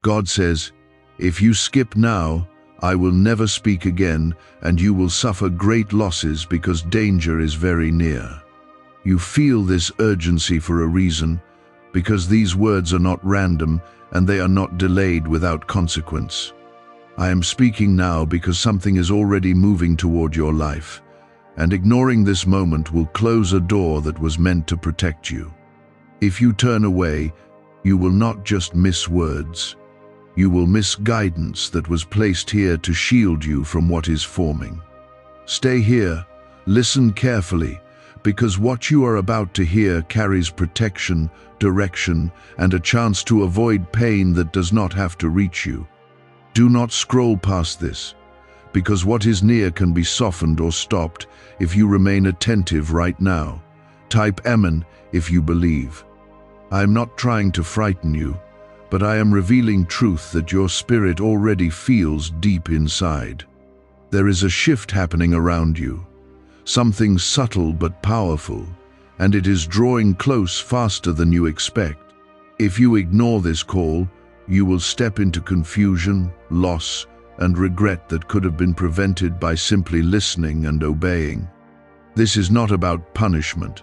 God says, "If you skip now, I will never speak again, and you will suffer great losses because danger is very near." You feel this urgency for a reason, because these words are not random and they are not delayed without consequence. I am speaking now because something is already moving toward your life, and ignoring this moment will close a door that was meant to protect you. If you turn away, you will not just miss words. You will miss guidance that was placed here to shield you from what is forming. Stay here, listen carefully, because what you are about to hear carries protection, direction, and a chance to avoid pain that does not have to reach you. Do not scroll past this, because what is near can be softened or stopped if you remain attentive right now. Type Amen if you believe. I am not trying to frighten you, but I am revealing truth that your spirit already feels deep inside. There is a shift happening around you, something subtle but powerful, and it is drawing close faster than you expect. If you ignore this call, you will step into confusion, loss, and regret that could have been prevented by simply listening and obeying. This is not about punishment.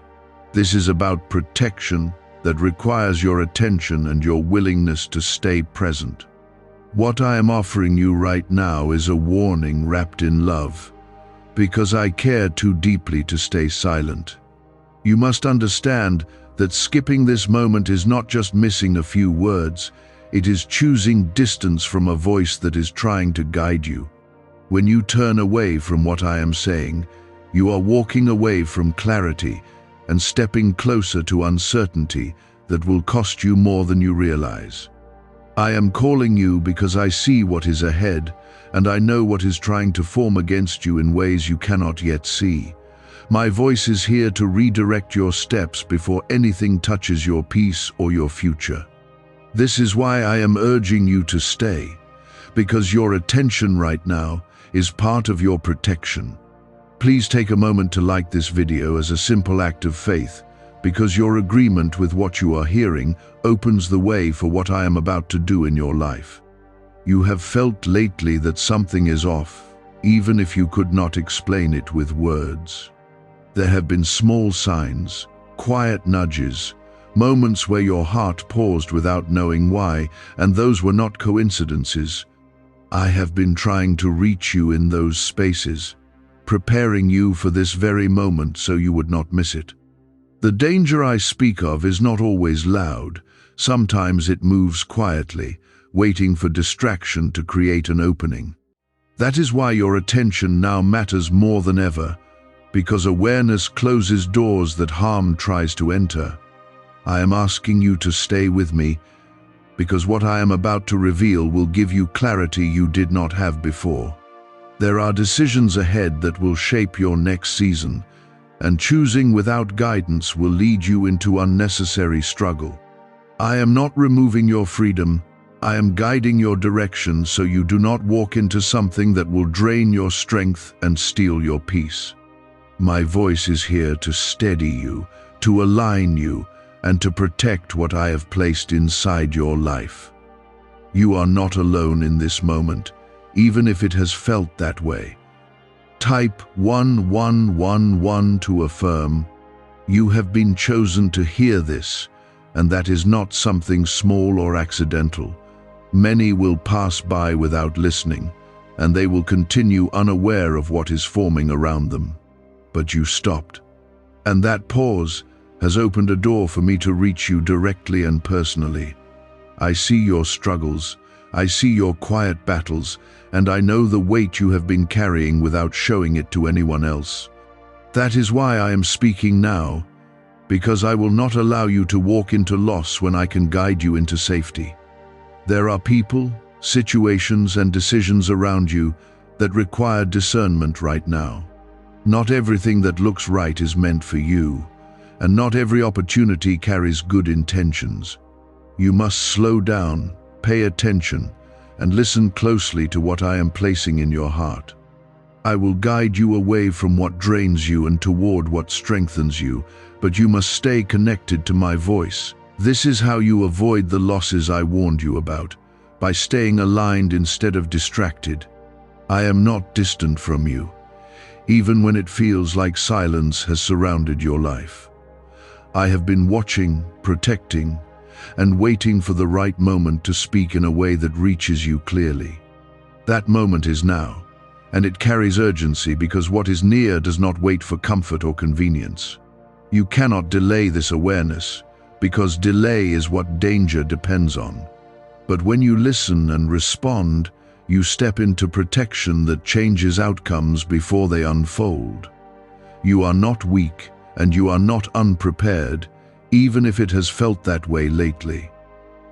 This is about protection that requires your attention and your willingness to stay present. What I am offering you right now is a warning wrapped in love, because I care too deeply to stay silent. You must understand that skipping this moment is not just missing a few words, it is choosing distance from a voice that is trying to guide you. When you turn away from what I am saying, you are walking away from clarity and stepping closer to uncertainty that will cost you more than you realize. I am calling you because I see what is ahead, and I know what is trying to form against you in ways you cannot yet see. My voice is here to redirect your steps before anything touches your peace or your future. This is why I am urging you to stay, because your attention right now is part of your protection. Please take a moment to like this video as a simple act of faith, because your agreement with what you are hearing opens the way for what I am about to do in your life. You have felt lately that something is off, even if you could not explain it with words. There have been small signs, quiet nudges, moments where your heart paused without knowing why, and those were not coincidences. I have been trying to reach you in those spaces, preparing you for this very moment so you would not miss it. The danger I speak of is not always loud. Sometimes it moves quietly, waiting for distraction to create an opening. That is why your attention now matters more than ever, because awareness closes doors that harm tries to enter. I am asking you to stay with me, because what I am about to reveal will give you clarity you did not have before. There are decisions ahead that will shape your next season, and choosing without guidance will lead you into unnecessary struggle. I am not removing your freedom. I am guiding your direction so you do not walk into something that will drain your strength and steal your peace. My voice is here to steady you, to align you, and to protect what I have placed inside your life. You are not alone in this moment, even if it has felt that way. Type 1111 to affirm. You have been chosen to hear this, and that is not something small or accidental. Many will pass by without listening, and they will continue unaware of what is forming around them. But you stopped. And that pause has opened a door for me to reach you directly and personally. I see your struggles, I see your quiet battles, and I know the weight you have been carrying without showing it to anyone else. That is why I am speaking now, because I will not allow you to walk into loss when I can guide you into safety. There are people, situations, and decisions around you that require discernment right now. Not everything that looks right is meant for you, and not every opportunity carries good intentions. You must slow down, pay attention, and listen closely to what I am placing in your heart. I will guide you away from what drains you and toward what strengthens you, but you must stay connected to my voice. This is how you avoid the losses I warned you about, by staying aligned instead of distracted. I am not distant from you, even when it feels like silence has surrounded your life. I have been watching, protecting, and waiting for the right moment to speak in a way that reaches you clearly. That moment is now, and it carries urgency because what is near does not wait for comfort or convenience. You cannot delay this awareness, because delay is what danger depends on. But when you listen and respond, you step into protection that changes outcomes before they unfold. You are not weak, and you are not unprepared, even if it has felt that way lately.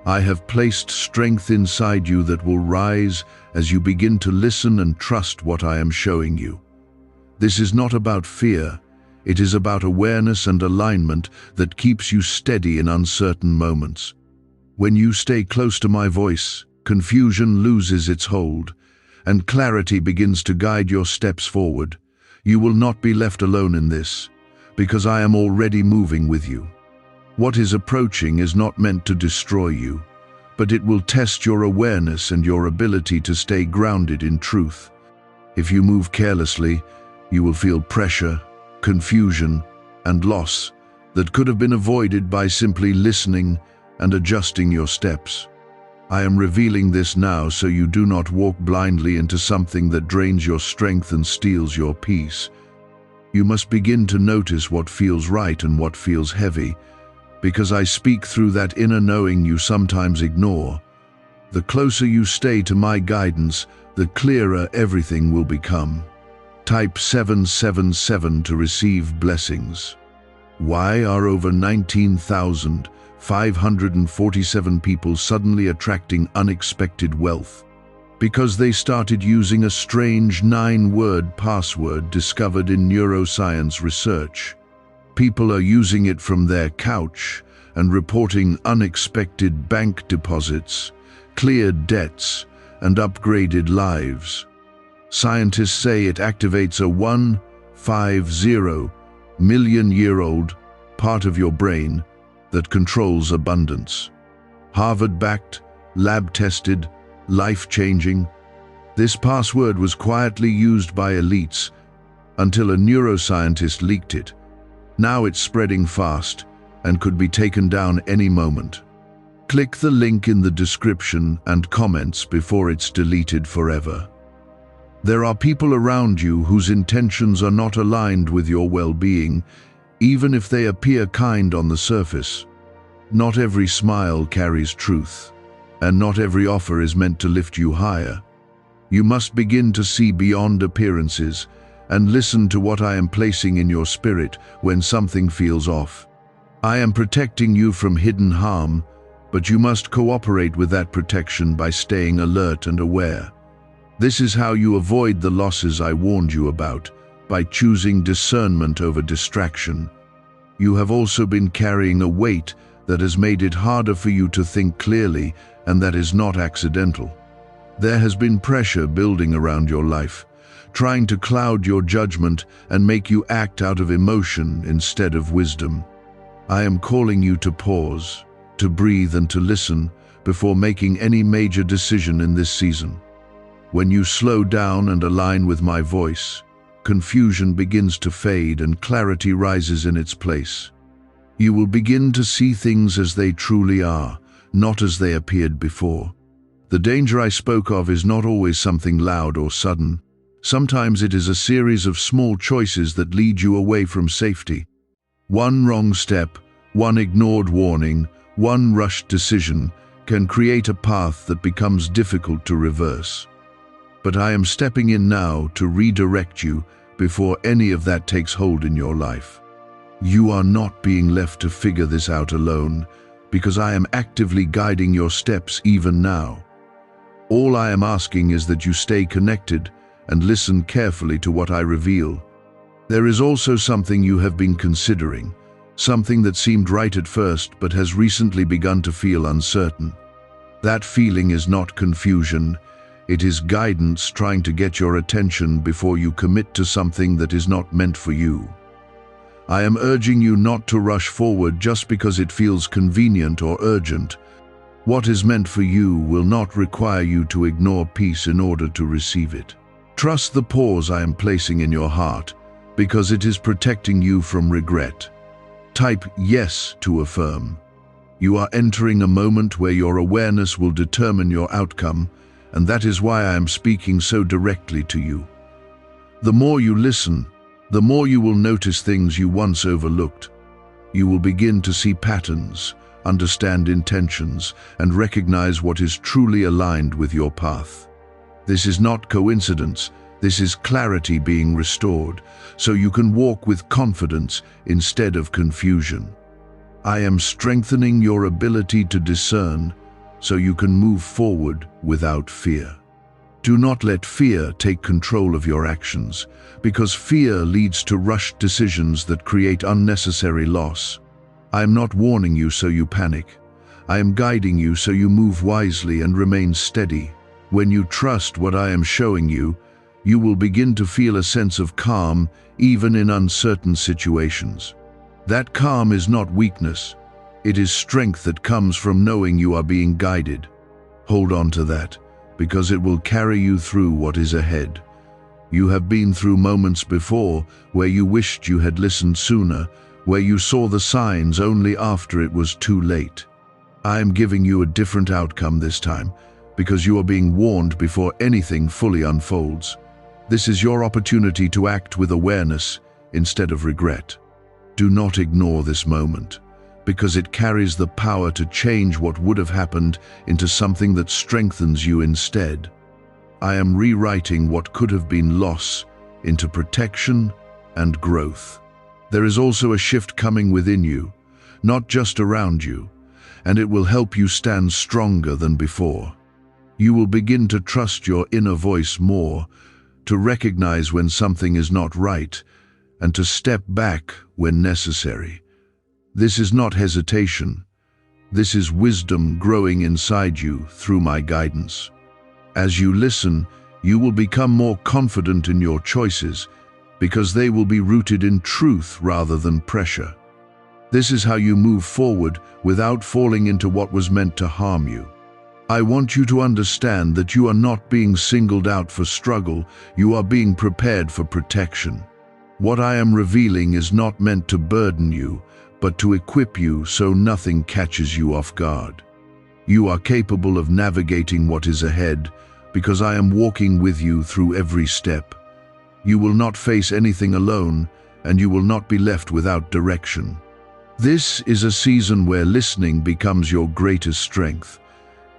I have placed strength inside you that will rise as you begin to listen and trust what I am showing you. This is not about fear, it is about awareness and alignment that keeps you steady in uncertain moments. When you stay close to my voice, confusion loses its hold, and clarity begins to guide your steps forward. You will not be left alone in this, because I am already moving with you. What is approaching is not meant to destroy you, but it will test your awareness and your ability to stay grounded in truth. If you move carelessly, you will feel pressure, confusion, and loss that could have been avoided by simply listening and adjusting your steps. I am revealing this now so you do not walk blindly into something that drains your strength and steals your peace. You must begin to notice what feels right and what feels heavy, because I speak through that inner knowing you sometimes ignore. The closer you stay to my guidance, the clearer everything will become. Type 777 to receive blessings. Why are over 19,547 people suddenly attracting unexpected wealth? Because they started using a strange 9-word password discovered in neuroscience research. People are using it from their couch and reporting unexpected bank deposits, cleared debts, and upgraded lives. Scientists say it activates a 150 million-year-old part of your brain that controls abundance. Harvard-backed, lab-tested, life-changing. This password was quietly used by elites until a neuroscientist leaked it. Now it's spreading fast and could be taken down any moment. Click the link in the description and comments before it's deleted forever. There are people around you whose intentions are not aligned with your well-being, even if they appear kind on the surface. Not every smile carries truth, and not every offer is meant to lift you higher. You must begin to see beyond appearances and listen to what I am placing in your spirit when something feels off. I am protecting you from hidden harm, but you must cooperate with that protection by staying alert and aware. This is how you avoid the losses I warned you about, by choosing discernment over distraction. You have also been carrying a weight that has made it harder for you to think clearly, and that is not accidental. There has been pressure building around your life, trying to cloud your judgment and make you act out of emotion instead of wisdom. I am calling you to pause, to breathe and to listen before making any major decision in this season. When you slow down and align with my voice, confusion begins to fade and clarity rises in its place. You will begin to see things as they truly are, not as they appeared before. The danger I spoke of is not always something loud or sudden. Sometimes it is a series of small choices that lead you away from safety. One wrong step, one ignored warning, one rushed decision can create a path that becomes difficult to reverse. But I am stepping in now to redirect you before any of that takes hold in your life. You are not being left to figure this out alone, because I am actively guiding your steps even now. All I am asking is that you stay connected and listen carefully to what I reveal. There is also something you have been considering, something that seemed right at first but has recently begun to feel uncertain. That feeling is not confusion. It is guidance trying to get your attention before you commit to something that is not meant for you. I am urging you not to rush forward just because it feels convenient or urgent. What is meant for you will not require you to ignore peace in order to receive it. Trust the pause I am placing in your heart, because it is protecting you from regret. Type yes to affirm. You are entering a moment where your awareness will determine your outcome, and that is why I am speaking so directly to you. The more you listen, the more you will notice things you once overlooked. You will begin to see patterns, understand intentions, and recognize what is truly aligned with your path. This is not coincidence, this is clarity being restored, so you can walk with confidence instead of confusion. I am strengthening your ability to discern, so you can move forward without fear. Do not let fear take control of your actions, because fear leads to rushed decisions that create unnecessary loss. I am not warning you so you panic. I am guiding you so you move wisely and remain steady. When you trust what I am showing you, you will begin to feel a sense of calm even in uncertain situations. That calm is not weakness. It is strength that comes from knowing you are being guided. Hold on to that, because it will carry you through what is ahead. You have been through moments before where you wished you had listened sooner, where you saw the signs only after it was too late. I am giving you a different outcome this time, because you are being warned before anything fully unfolds. This is your opportunity to act with awareness instead of regret. Do not ignore this moment, because it carries the power to change what would have happened into something that strengthens you instead. I am rewriting what could have been loss into protection and growth. There is also a shift coming within you, not just around you, and it will help you stand stronger than before. You will begin to trust your inner voice more, to recognize when something is not right, and to step back when necessary. This is not hesitation. This is wisdom growing inside you through my guidance. As you listen, you will become more confident in your choices, because they will be rooted in truth rather than pressure. This is how you move forward without falling into what was meant to harm you. I want you to understand that you are not being singled out for struggle, you are being prepared for protection. What I am revealing is not meant to burden you, but to equip you so nothing catches you off guard. You are capable of navigating what is ahead, because I am walking with you through every step. You will not face anything alone, and you will not be left without direction. This is a season where listening becomes your greatest strength.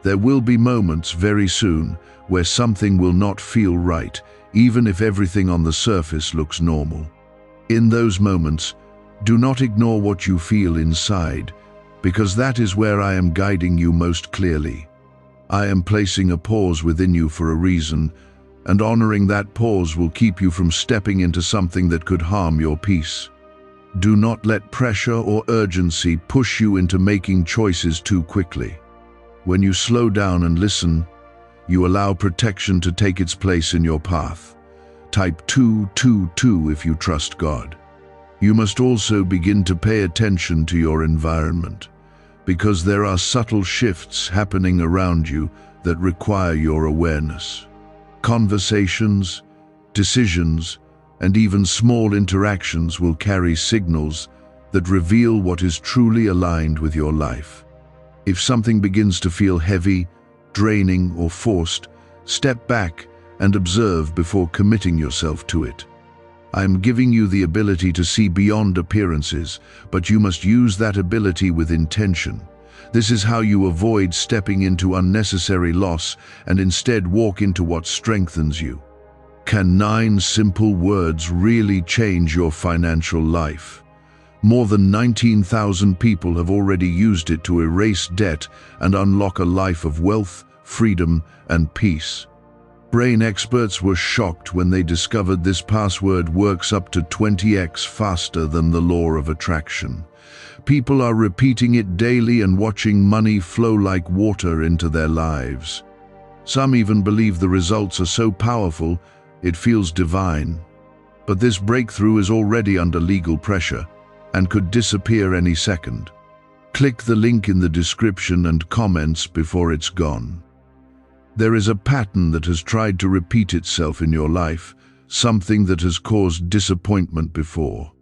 There will be moments very soon where something will not feel right, even if everything on the surface looks normal. In those moments, do not ignore what you feel inside, because that is where I am guiding you most clearly. I am placing a pause within you for a reason, and honoring that pause will keep you from stepping into something that could harm your peace. Do not let pressure or urgency push you into making choices too quickly. When you slow down and listen, you allow protection to take its place in your path. Type 222 if you trust God. You must also begin to pay attention to your environment, because there are subtle shifts happening around you that require your awareness. Conversations, decisions, and even small interactions will carry signals that reveal what is truly aligned with your life. If something begins to feel heavy, draining, or forced, step back and observe before committing yourself to it. I am giving you the ability to see beyond appearances, but you must use that ability with intention. This is how you avoid stepping into unnecessary loss and instead walk into what strengthens you. Can 9 simple words really change your financial life? More than 19,000 people have already used it to erase debt and unlock a life of wealth, freedom, and peace. Brain experts were shocked when they discovered this password works up to 20x faster than the law of attraction. People are repeating it daily and watching money flow like water into their lives. Some even believe the results are so powerful, it feels divine. But this breakthrough is already under legal pressure and could disappear any second. Click the link in the description and comments before it's gone. There is a pattern that has tried to repeat itself in your life, something that has caused disappointment before.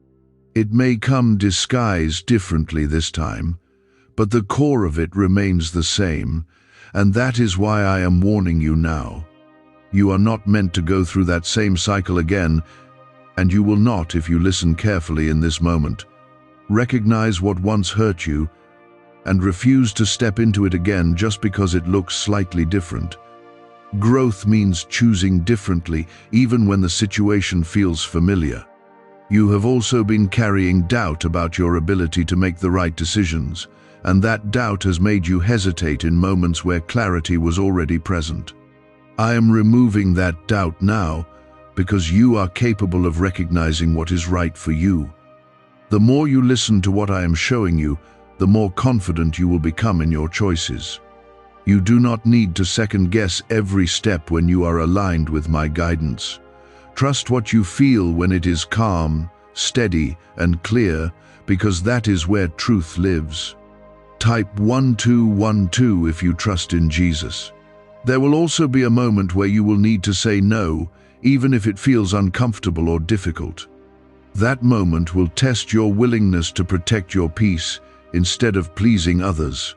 It may come disguised differently this time, but the core of it remains the same, and that is why I am warning you now. You are not meant to go through that same cycle again, and you will not if you listen carefully in this moment. Recognize what once hurt you, and refuse to step into it again just because it looks slightly different. Growth means choosing differently, even when the situation feels familiar. You have also been carrying doubt about your ability to make the right decisions, and that doubt has made you hesitate in moments where clarity was already present. I am removing that doubt now because you are capable of recognizing what is right for you. The more you listen to what I am showing you, the more confident you will become in your choices. You do not need to second-guess every step when you are aligned with my guidance. Trust what you feel when it is calm, steady, and clear, because that is where truth lives. Type 1212 if you trust in Jesus. There will also be a moment where you will need to say no, even if it feels uncomfortable or difficult. That moment will test your willingness to protect your peace instead of pleasing others.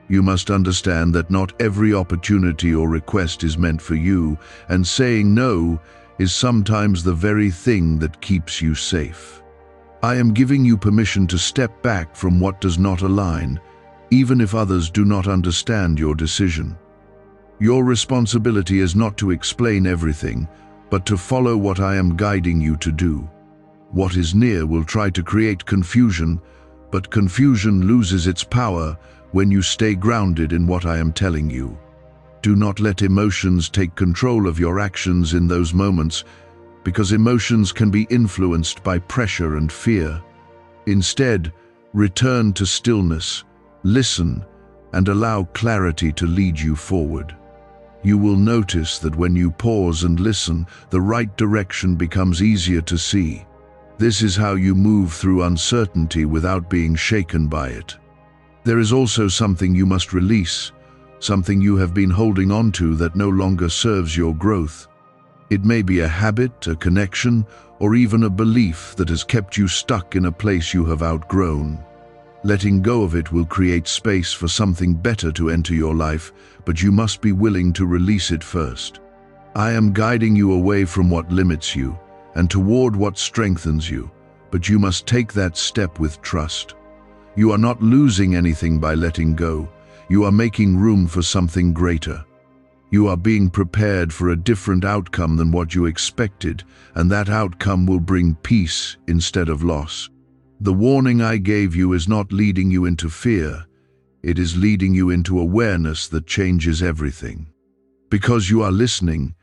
You must understand that not every opportunity or request is meant for you, and saying no is sometimes the very thing that keeps you safe. I am giving you permission to step back from what does not align, even if others do not understand your decision. Your responsibility is not to explain everything, but to follow what I am guiding you to do. What is near will try to create confusion, but confusion loses its power when you stay grounded in what I am telling you. Do not let emotions take control of your actions in those moments, because emotions can be influenced by pressure and fear. Instead, return to stillness, listen, and allow clarity to lead you forward. You will notice that when you pause and listen, the right direction becomes easier to see. This is how you move through uncertainty without being shaken by it. There is also something you must release, something you have been holding on to that no longer serves your growth. It may be a habit, a connection, or even a belief that has kept you stuck in a place you have outgrown. Letting go of it will create space for something better to enter your life, but you must be willing to release it first. I am guiding you away from what limits you and toward what strengthens you, but you must take that step with trust. You are not losing anything by letting go. You are making room for something greater. You are being prepared for a different outcome than what you expected, and that outcome will bring peace instead of loss. The warning I gave you is not leading you into fear. It is leading you into awareness that changes everything. Because you are listening,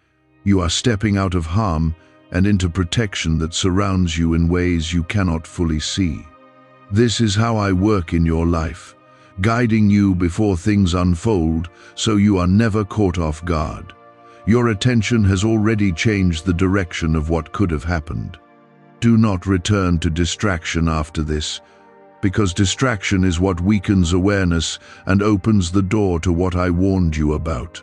you are stepping out of harm and into protection that surrounds you in ways you cannot fully see. This is how I work in your life, guiding you before things unfold so you are never caught off guard. Your attention has already changed the direction of what could have happened. Do not return to distraction after this, because distraction is what weakens awareness and opens the door to what I warned you about.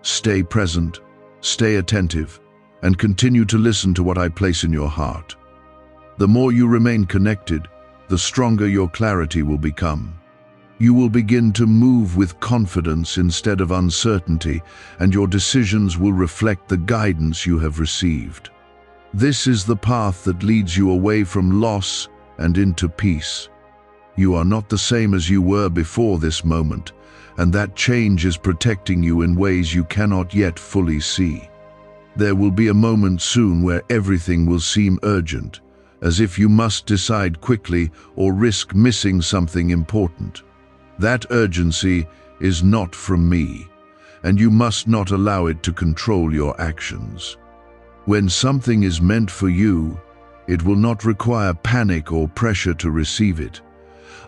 Stay present, stay attentive, and continue to listen to what I place in your heart. The more you remain connected, the stronger your clarity will become. You will begin to move with confidence instead of uncertainty, and your decisions will reflect the guidance you have received. This is the path that leads you away from loss and into peace. You are not the same as you were before this moment, and that change is protecting you in ways you cannot yet fully see. There will be a moment soon where everything will seem urgent, as if you must decide quickly or risk missing something important. That urgency is not from me, and you must not allow it to control your actions. When something is meant for you, it will not require panic or pressure to receive it.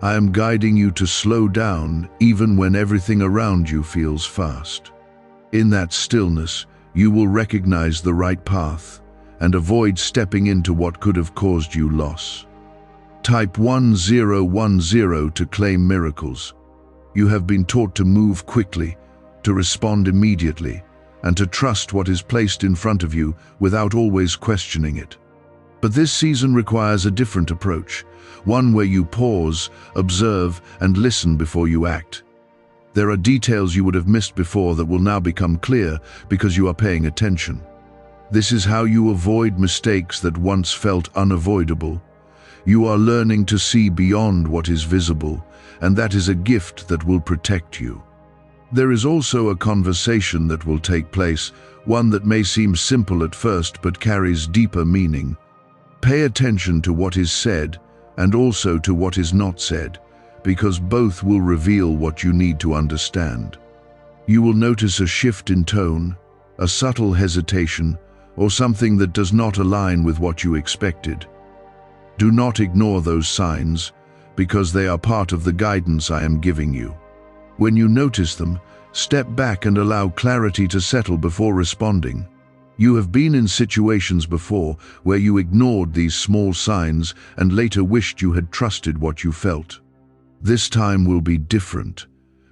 I am guiding you to slow down even when everything around you feels fast. In that stillness, you will recognize the right path and avoid stepping into what could have caused you loss. Type 1010 to claim miracles. You have been taught to move quickly, to respond immediately, and to trust what is placed in front of you without always questioning it. But this season requires a different approach, one where you pause, observe, and listen before you act. There are details you would have missed before that will now become clear because you are paying attention. This is how you avoid mistakes that once felt unavoidable. You are learning to see beyond what is visible, and that is a gift that will protect you. There is also a conversation that will take place, one that may seem simple at first but carries deeper meaning. Pay attention to what is said and also to what is not said, because both will reveal what you need to understand. You will notice a shift in tone, a subtle hesitation, or something that does not align with what you expected. Do not ignore those signs, because they are part of the guidance I am giving you. When you notice them, step back and allow clarity to settle before responding. You have been in situations before where you ignored these small signs and later wished you had trusted what you felt. This time will be different,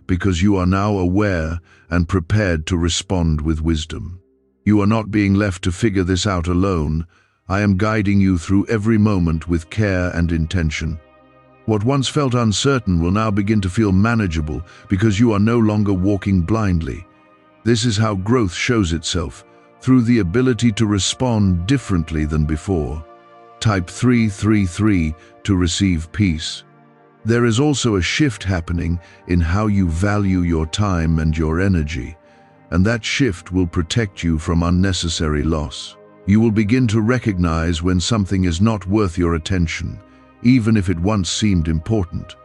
because you are now aware and prepared to respond with wisdom. You are not being left to figure this out alone. I am guiding you through every moment with care and intention. What once felt uncertain will now begin to feel manageable because you are no longer walking blindly. This is how growth shows itself, through the ability to respond differently than before. Type 333 to receive peace. There is also a shift happening in how you value your time and your energy, and that shift will protect you from unnecessary loss. You will begin to recognize when something is not worth your attention, even if it once seemed important.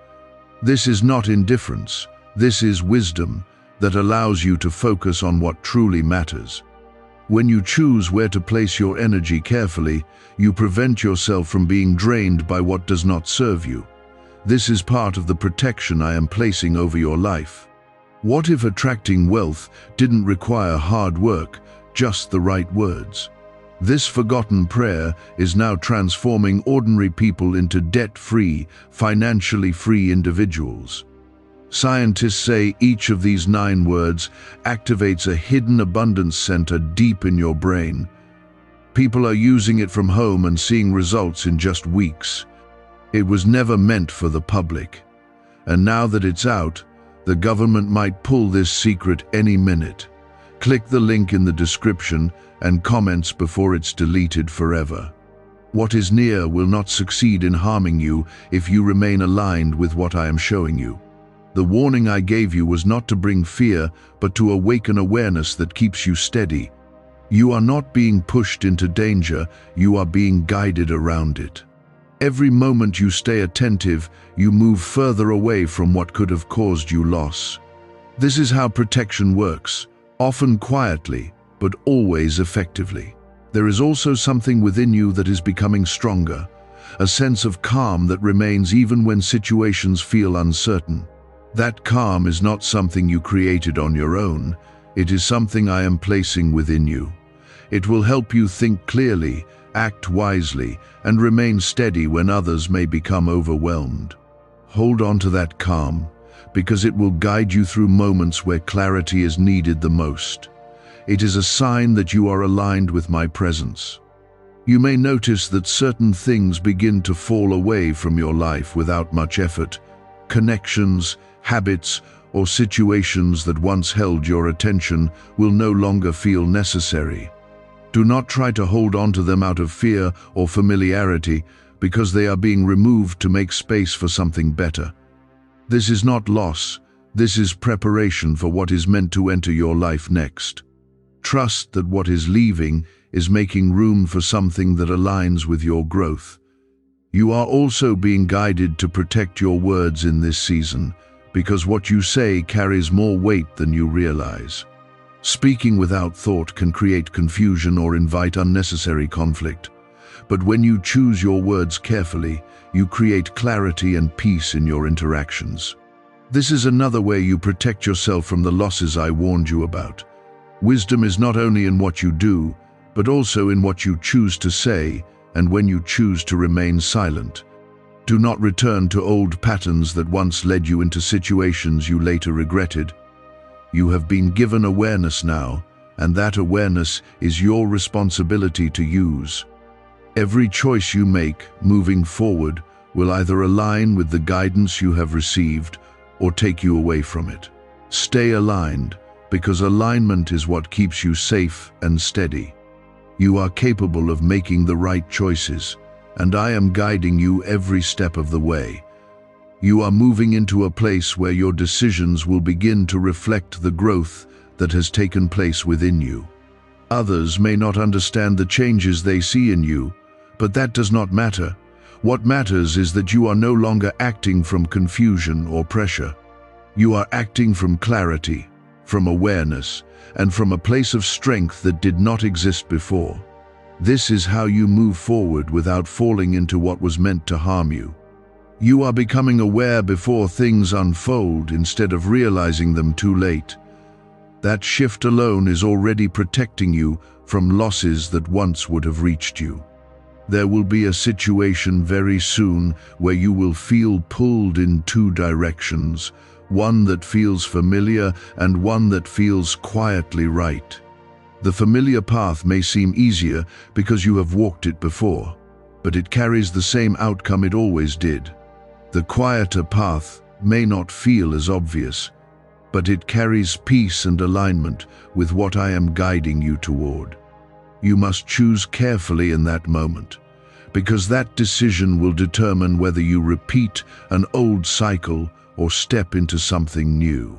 This is not indifference, this is wisdom that allows you to focus on what truly matters. When you choose where to place your energy carefully, you prevent yourself from being drained by what does not serve you. This is part of the protection I am placing over your life. What if attracting wealth didn't require hard work, just the right words? This forgotten prayer is now transforming ordinary people into debt-free, financially free individuals. Scientists say each of these 9 words activates a hidden abundance center deep in your brain. People are using it from home and seeing results in just weeks. It was never meant for the public. And now that it's out, the government might pull this secret any minute. Click the link in the description and comments before it's deleted forever. What is near will not succeed in harming you if you remain aligned with what I am showing you. The warning I gave you was not to bring fear, but to awaken awareness that keeps you steady. You are not being pushed into danger, you are being guided around it. Every moment you stay attentive, you move further away from what could have caused you loss. This is how protection works, often quietly, but always effectively. There is also something within you that is becoming stronger, a sense of calm that remains even when situations feel uncertain. That calm is not something you created on your own, it is something I am placing within you. It will help you think clearly, act wisely, and remain steady when others may become overwhelmed. Hold on to that calm, because it will guide you through moments where clarity is needed the most. It is a sign that you are aligned with my presence. You may notice that certain things begin to fall away from your life without much effort. Connections, habits, or situations that once held your attention will no longer feel necessary. Do not try to hold on to them out of fear or familiarity, because they are being removed to make space for something better. This is not loss, this is preparation for what is meant to enter your life next. Trust that what is leaving is making room for something that aligns with your growth. You are also being guided to protect your words in this season, because what you say carries more weight than you realize. Speaking without thought can create confusion or invite unnecessary conflict. But when you choose your words carefully, you create clarity and peace in your interactions. This is another way you protect yourself from the losses I warned you about. Wisdom is not only in what you do, but also in what you choose to say and when you choose to remain silent. Do not return to old patterns that once led you into situations you later regretted. You have been given awareness now, and that awareness is your responsibility to use. Every choice you make, moving forward, will either align with the guidance you have received or take you away from it. Stay aligned, because alignment is what keeps you safe and steady. You are capable of making the right choices, and I am guiding you every step of the way. You are moving into a place where your decisions will begin to reflect the growth that has taken place within you. Others may not understand the changes they see in you, but that does not matter. What matters is that you are no longer acting from confusion or pressure. You are acting from clarity, from awareness, and from a place of strength that did not exist before. This is how you move forward without falling into what was meant to harm you. You are becoming aware before things unfold instead of realizing them too late. That shift alone is already protecting you from losses that once would have reached you. There will be a situation very soon where you will feel pulled in two directions, one that feels familiar and one that feels quietly right. The familiar path may seem easier because you have walked it before, but it carries the same outcome it always did. The quieter path may not feel as obvious, but it carries peace and alignment with what I am guiding you toward. You must choose carefully in that moment, because that decision will determine whether you repeat an old cycle or step into something new.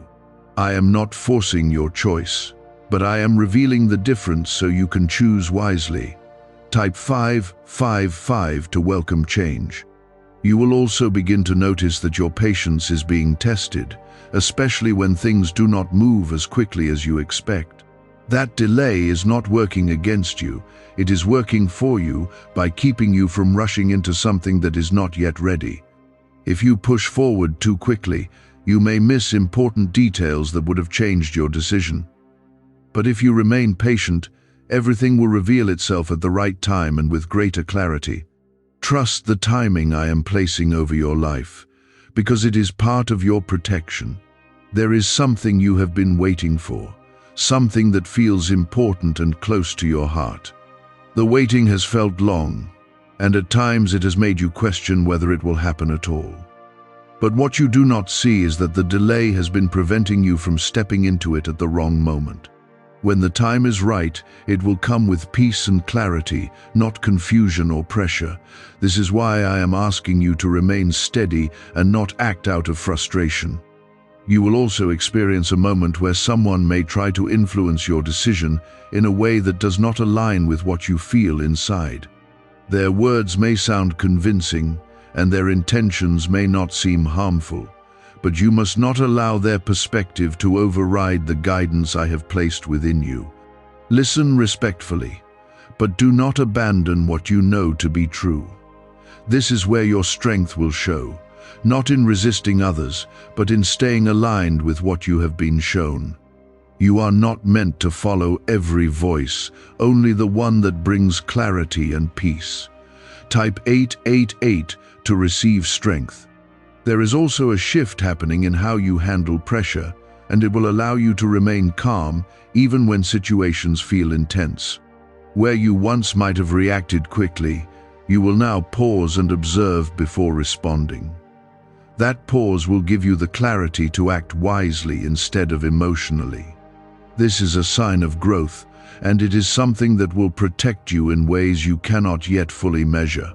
I am not forcing your choice, but I am revealing the difference so you can choose wisely. Type 555 to welcome change. You will also begin to notice that your patience is being tested, especially when things do not move as quickly as you expect. That delay is not working against you, it is working for you by keeping you from rushing into something that is not yet ready. If you push forward too quickly, you may miss important details that would have changed your decision. But if you remain patient, everything will reveal itself at the right time and with greater clarity. Trust the timing I am placing over your life, because it is part of your protection. There is something you have been waiting for, something that feels important and close to your heart. The waiting has felt long, and at times it has made you question whether it will happen at all. But what you do not see is that the delay has been preventing you from stepping into it at the wrong moment. When the time is right, it will come with peace and clarity, not confusion or pressure. This is why I am asking you to remain steady and not act out of frustration. You will also experience a moment where someone may try to influence your decision in a way that does not align with what you feel inside. Their words may sound convincing, and their intentions may not seem harmful, but you must not allow their perspective to override the guidance I have placed within you. Listen respectfully, but do not abandon what you know to be true. This is where your strength will show, not in resisting others, but in staying aligned with what you have been shown. You are not meant to follow every voice, only the one that brings clarity and peace. Type 888 to receive strength. There is also a shift happening in how you handle pressure, and it will allow you to remain calm even when situations feel intense. Where you once might have reacted quickly, you will now pause and observe before responding. That pause will give you the clarity to act wisely instead of emotionally. This is a sign of growth, and it is something that will protect you in ways you cannot yet fully measure.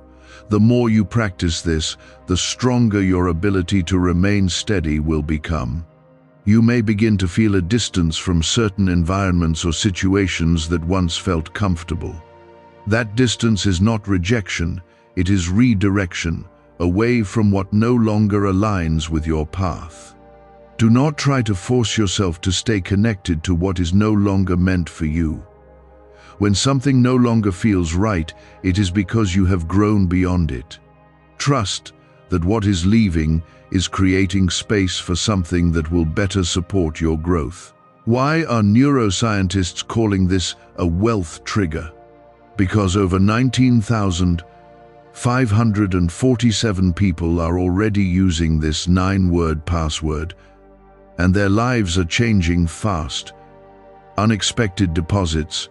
The more you practice this, the stronger your ability to remain steady will become. You may begin to feel a distance from certain environments or situations that once felt comfortable. That distance is not rejection, it is redirection, away from what no longer aligns with your path. Do not try to force yourself to stay connected to what is no longer meant for you. When something no longer feels right, it is because you have grown beyond it. Trust that what is leaving is creating space for something that will better support your growth. Why are neuroscientists calling this a wealth trigger? Because over 19,000 547 people are already using this 9-word password, and their lives are changing fast. Unexpected deposits,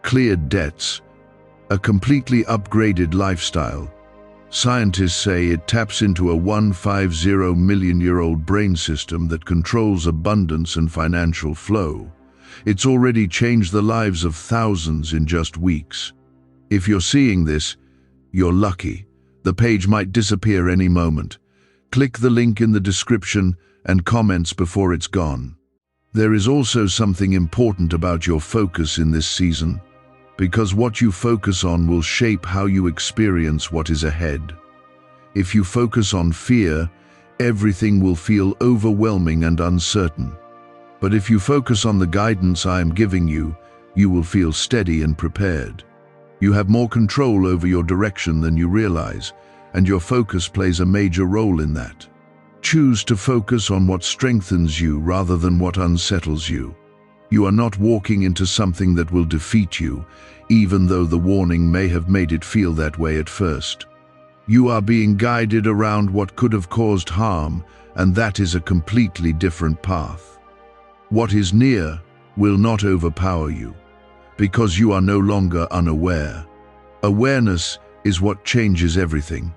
cleared debts, a completely upgraded lifestyle. Scientists say it taps into a 150-million-year-old brain system that controls abundance and financial flow. It's already changed the lives of thousands in just weeks. If you're seeing this, you're lucky. The page might disappear any moment. Click the link in the description and comments before it's gone. There is also something important about your focus in this season, because what you focus on will shape how you experience what is ahead. If you focus on fear, everything will feel overwhelming and uncertain. But if you focus on the guidance I am giving you, you will feel steady and prepared. You have more control over your direction than you realize, and your focus plays a major role in that. Choose to focus on what strengthens you rather than what unsettles you. You are not walking into something that will defeat you, even though the warning may have made it feel that way at first. You are being guided around what could have caused harm, and that is a completely different path. What is near will not overpower you, because you are no longer unaware. Awareness is what changes everything,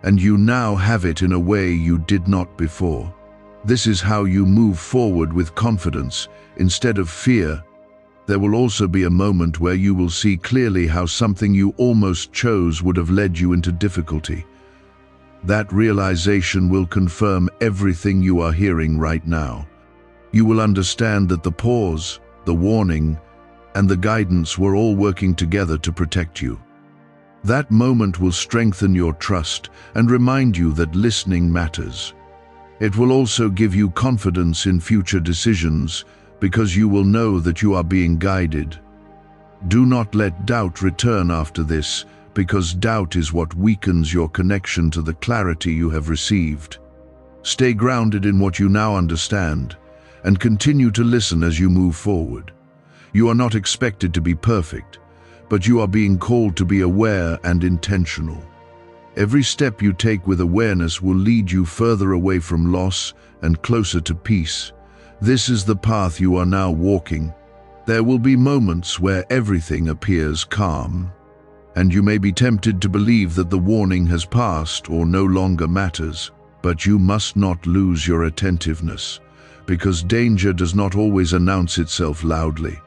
and you now have it in a way you did not before. This is how you move forward with confidence instead of fear. There will also be a moment where you will see clearly how something you almost chose would have led you into difficulty. That realization will confirm everything you are hearing right now. You will understand that the pause, the warning, and the guidance were all working together to protect you. That moment will strengthen your trust and remind you that listening matters. It will also give you confidence in future decisions because you will know that you are being guided. Do not let doubt return after this, because doubt is what weakens your connection to the clarity you have received. Stay grounded in what you now understand and continue to listen as you move forward. You are not expected to be perfect, but you are being called to be aware and intentional. Every step you take with awareness will lead you further away from loss and closer to peace. This is the path you are now walking. There will be moments where everything appears calm, and you may be tempted to believe that the warning has passed or no longer matters, but you must not lose your attentiveness, because danger does not always announce itself loudly.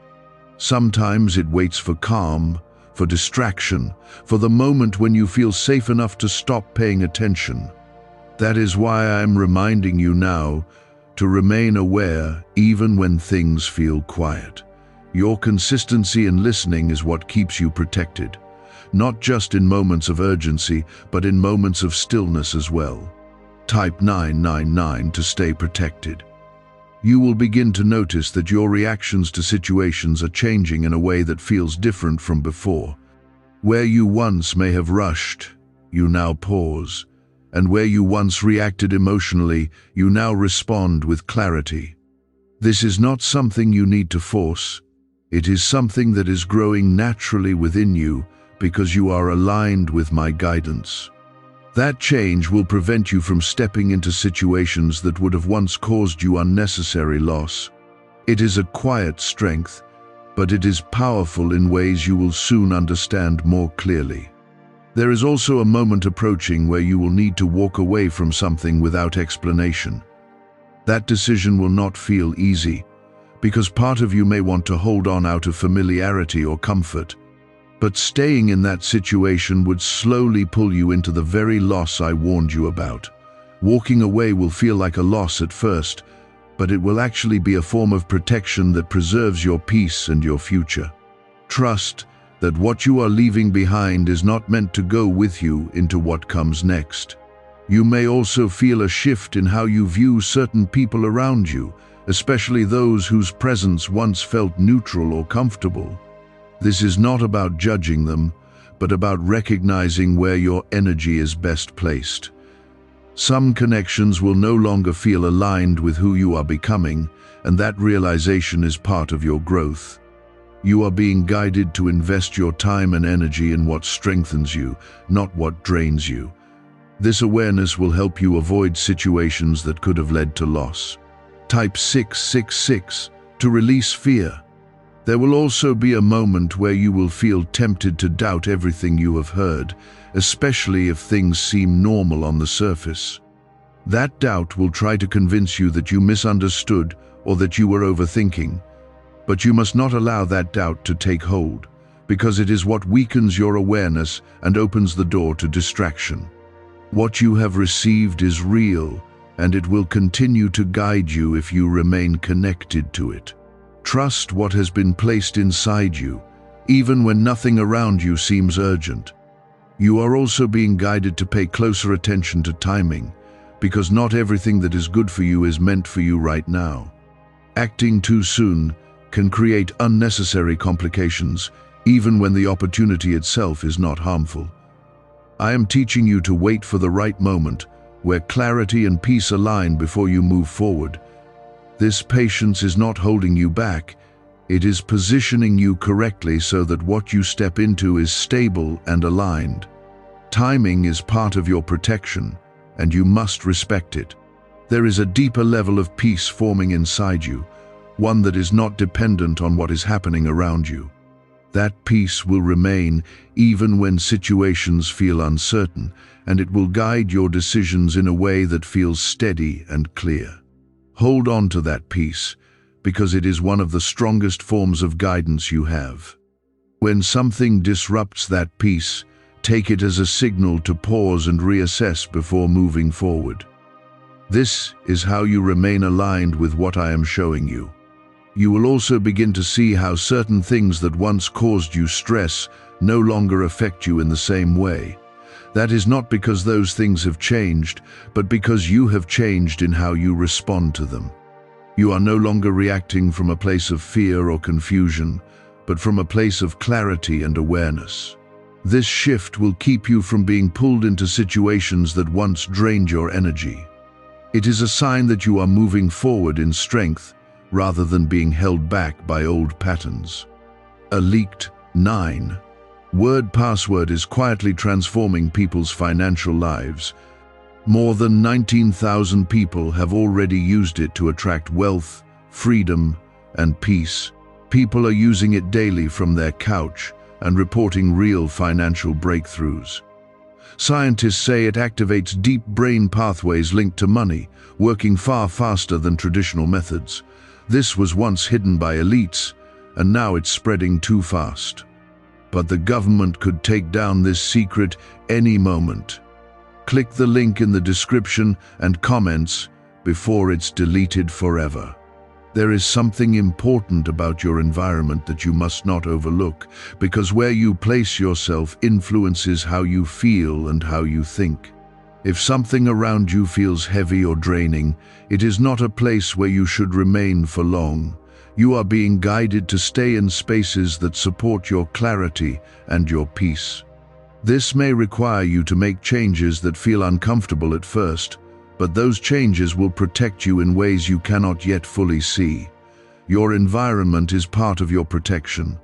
Sometimes it waits for calm, for distraction, for the moment when you feel safe enough to stop paying attention. That is why I am reminding you now to remain aware even when things feel quiet. Your consistency in listening is what keeps you protected, not just in moments of urgency, but in moments of stillness as well. Type 999 to stay protected. You will begin to notice that your reactions to situations are changing in a way that feels different from before. Where you once may have rushed, you now pause, and where you once reacted emotionally, you now respond with clarity. This is not something you need to force. It is something that is growing naturally within you because you are aligned with my guidance. That change will prevent you from stepping into situations that would have once caused you unnecessary loss. It is a quiet strength, but it is powerful in ways you will soon understand more clearly. There is also a moment approaching where you will need to walk away from something without explanation. That decision will not feel easy, because part of you may want to hold on out of familiarity or comfort. But staying in that situation would slowly pull you into the very loss I warned you about. Walking away will feel like a loss at first, but it will actually be a form of protection that preserves your peace and your future. Trust that what you are leaving behind is not meant to go with you into what comes next. You may also feel a shift in how you view certain people around you, especially those whose presence once felt neutral or comfortable. This is not about judging them, but about recognizing where your energy is best placed. Some connections will no longer feel aligned with who you are becoming, and that realization is part of your growth. You are being guided to invest your time and energy in what strengthens you, not what drains you. This awareness will help you avoid situations that could have led to loss. Type 666 to release fear. There will also be a moment where you will feel tempted to doubt everything you have heard, especially if things seem normal on the surface. That doubt will try to convince you that you misunderstood or that you were overthinking. But you must not allow that doubt to take hold, because it is what weakens your awareness and opens the door to distraction. What you have received is real, and it will continue to guide you if you remain connected to it. Trust what has been placed inside you, even when nothing around you seems urgent. You are also being guided to pay closer attention to timing, because not everything that is good for you is meant for you right now. Acting too soon can create unnecessary complications, even when the opportunity itself is not harmful. I am teaching you to wait for the right moment, where clarity and peace align before you move forward. This patience is not holding you back, it is positioning you correctly so that what you step into is stable and aligned. Timing is part of your protection, and you must respect it. There is a deeper level of peace forming inside you, one that is not dependent on what is happening around you. That peace will remain even when situations feel uncertain, and it will guide your decisions in a way that feels steady and clear. Hold on to that peace, because it is one of the strongest forms of guidance you have. When something disrupts that peace, take it as a signal to pause and reassess before moving forward. This is how you remain aligned with what I am showing you. You will also begin to see how certain things that once caused you stress no longer affect you in the same way. That is not because those things have changed, but because you have changed in how you respond to them. You are no longer reacting from a place of fear or confusion, but from a place of clarity and awareness. This shift will keep you from being pulled into situations that once drained your energy. It is a sign that you are moving forward in strength, rather than being held back by old patterns. A leaked 9-word password is quietly transforming people's financial lives. More than 19,000 people have already used it to attract wealth, freedom, and peace. People are using it daily from their couch and reporting real financial breakthroughs. Scientists say it activates deep brain pathways linked to money, working far faster than traditional methods. This was once hidden by elites, and now it's spreading too fast. But the government could take down this secret any moment. Click the link in the description and comments before it's deleted forever. There is something important about your environment that you must not overlook, because where you place yourself influences how you feel and how you think. If something around you feels heavy or draining, it is not a place where you should remain for long. You are being guided to stay in spaces that support your clarity and your peace. This may require you to make changes that feel uncomfortable at first, but those changes will protect you in ways you cannot yet fully see. Your environment is part of your protection.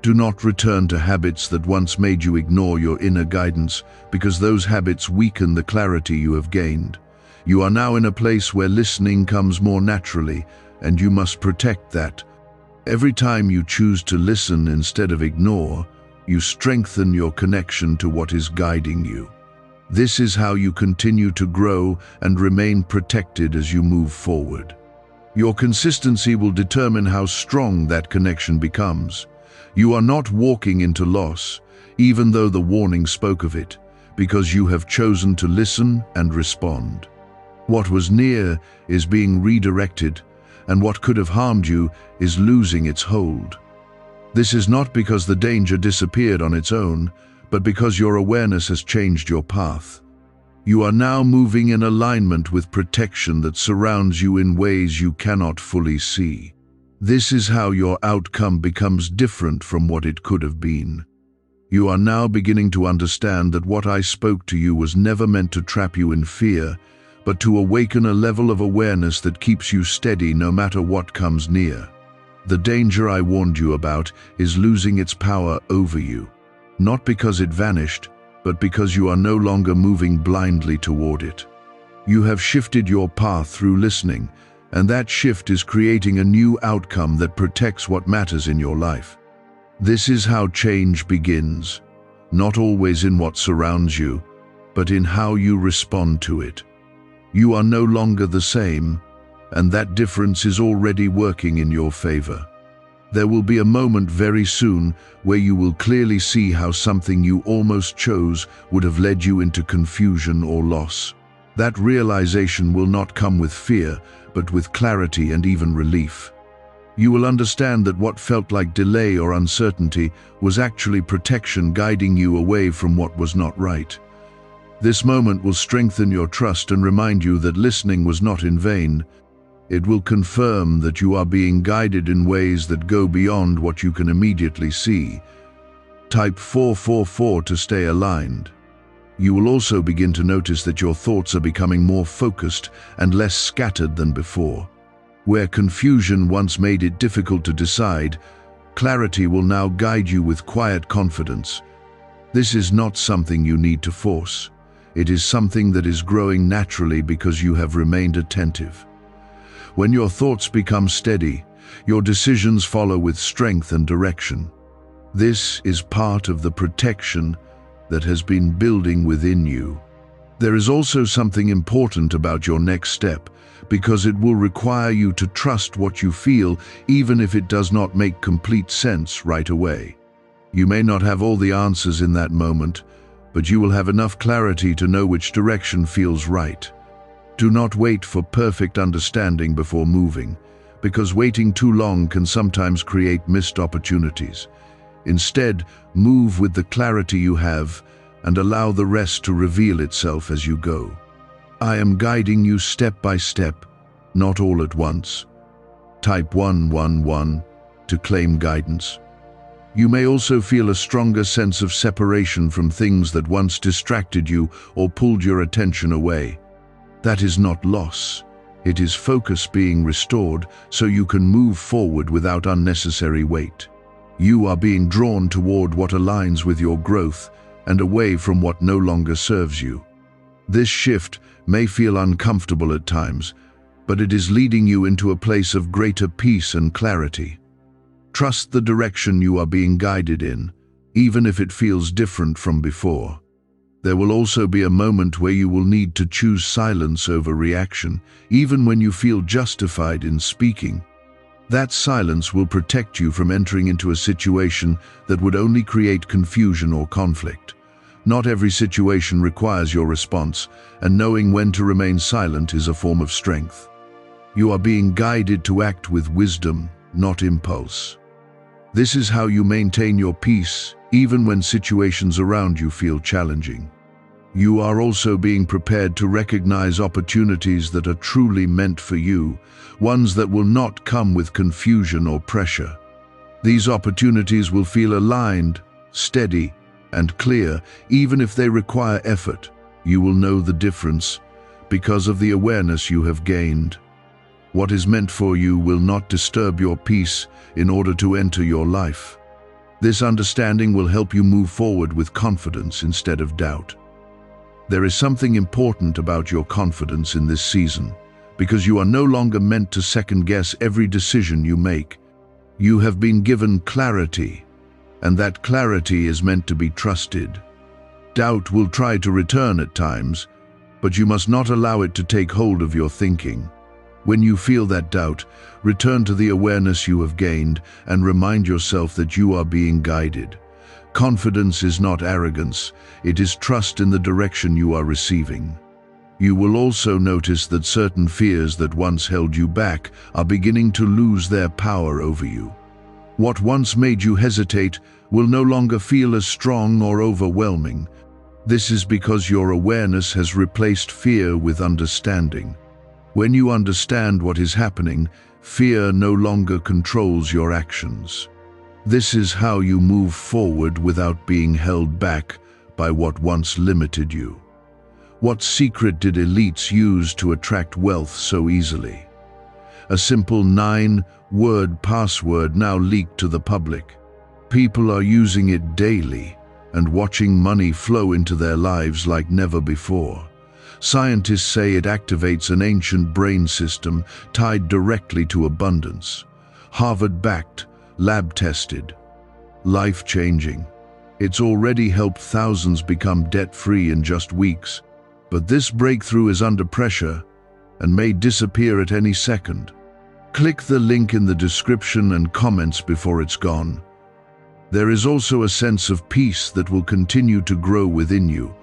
Do not return to habits that once made you ignore your inner guidance, because those habits weaken the clarity you have gained. You are now in a place where listening comes more naturally, and you must protect that. Every time you choose to listen instead of ignore, you strengthen your connection to what is guiding you. This is how you continue to grow and remain protected as you move forward. Your consistency will determine how strong that connection becomes. You are not walking into loss, even though the warning spoke of it, because you have chosen to listen and respond. What was near is being redirected, and what could have harmed you is losing its hold. This is not because the danger disappeared on its own, but because your awareness has changed your path. You are now moving in alignment with protection that surrounds you in ways you cannot fully see. This is how your outcome becomes different from what it could have been. You are now beginning to understand that what I spoke to you was never meant to trap you in fear, but to awaken a level of awareness that keeps you steady no matter what comes near. The danger I warned you about is losing its power over you, not because it vanished, but because you are no longer moving blindly toward it. You have shifted your path through listening, and that shift is creating a new outcome that protects what matters in your life. This is how change begins, not always in what surrounds you, but in how you respond to it. You are no longer the same, and that difference is already working in your favor. There will be a moment very soon where you will clearly see how something you almost chose would have led you into confusion or loss. That realization will not come with fear, but with clarity and even relief. You will understand that what felt like delay or uncertainty was actually protection guiding you away from what was not right. This moment will strengthen your trust and remind you that listening was not in vain. It will confirm that you are being guided in ways that go beyond what you can immediately see. Type 444 to stay aligned. You will also begin to notice that your thoughts are becoming more focused and less scattered than before. Where confusion once made it difficult to decide, clarity will now guide you with quiet confidence. This is not something you need to force. It is something that is growing naturally because you have remained attentive. When your thoughts become steady, your decisions follow with strength and direction. This is part of the protection that has been building within you. There is also something important about your next step, because it will require you to trust what you feel, even if it does not make complete sense right away. You may not have all the answers in that moment, but you will have enough clarity to know which direction feels right. Do not wait for perfect understanding before moving, because waiting too long can sometimes create missed opportunities. Instead, move with the clarity you have and allow the rest to reveal itself as you go. I am guiding you step by step, not all at once. Type 111 to claim guidance. You may also feel a stronger sense of separation from things that once distracted you or pulled your attention away. That is not loss. It is focus being restored so you can move forward without unnecessary weight. You are being drawn toward what aligns with your growth and away from what no longer serves you. This shift may feel uncomfortable at times, but it is leading you into a place of greater peace and clarity. Trust the direction you are being guided in, even if it feels different from before. There will also be a moment where you will need to choose silence over reaction, even when you feel justified in speaking. That silence will protect you from entering into a situation that would only create confusion or conflict. Not every situation requires your response, and knowing when to remain silent is a form of strength. You are being guided to act with wisdom, not impulse. This is how you maintain your peace, even when situations around you feel challenging. You are also being prepared to recognize opportunities that are truly meant for you, ones that will not come with confusion or pressure. These opportunities will feel aligned, steady, and clear, even if they require effort. You will know the difference because of the awareness you have gained. What is meant for you will not disturb your peace in order to enter your life. This understanding will help you move forward with confidence instead of doubt. There is something important about your confidence in this season, because you are no longer meant to second-guess every decision you make. You have been given clarity, and that clarity is meant to be trusted. Doubt will try to return at times, but you must not allow it to take hold of your thinking. When you feel that doubt, return to the awareness you have gained and remind yourself that you are being guided. Confidence is not arrogance, it is trust in the direction you are receiving. You will also notice that certain fears that once held you back are beginning to lose their power over you. What once made you hesitate will no longer feel as strong or overwhelming. This is because your awareness has replaced fear with understanding. When you understand what is happening, fear no longer controls your actions. This is how you move forward without being held back by what once limited you. What secret did elites use to attract wealth so easily? A simple 9 password now leaked to the public. People are using it daily and watching money flow into their lives like never before. Scientists say it activates an ancient brain system tied directly to abundance. Harvard-backed, lab-tested, life-changing. It's already helped thousands become debt-free in just weeks. But this breakthrough is under pressure and may disappear at any second. Click the link in the description and comments before it's gone. There is also a sense of peace that will continue to grow within you,